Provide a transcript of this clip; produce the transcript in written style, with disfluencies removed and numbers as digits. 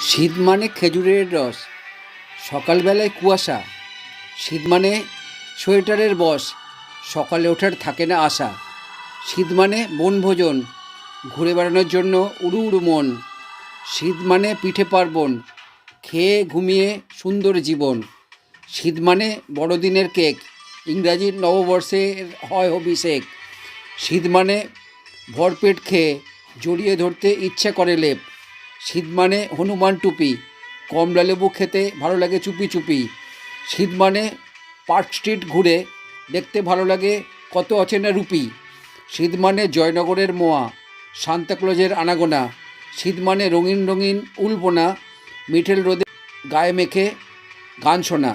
শীত মানে খেজুরের রস, সকালবেলায় কুয়াশা। শীত মানে সোয়েটারের বশ, সকালে ওঠার থাকে না আশা। শীত মানে বনভোজন, ঘুরে বেড়ানোর জন্য উড়ু উড়ু মন। শীত মানে পিঠে পার্বণ, খেয়ে ঘুমিয়ে সুন্দর জীবন। শীত মানে বড়দিনের কেক, ইংরাজির নববর্ষের হয় অভিষেক। শীত মানে ভরপেট খেয়ে জড়িয়ে ধরতে ইচ্ছে করে লেপ। শীত মানে হনুমান টুপি, কমলা লেবু খেতে ভালো লাগে চুপি চুপি। শীত মানে পার্ক স্ট্রিট ঘুরে দেখতে ভালো লাগে কত অচেনা রুপি। শীত মানে জয়নগরের মোয়া, সান্তাক্লজের আনাগোনা। শীত মানে রঙিন রঙিন উলবোনা, মিঠেল রোদে গায়ে মেখে গান শোনা।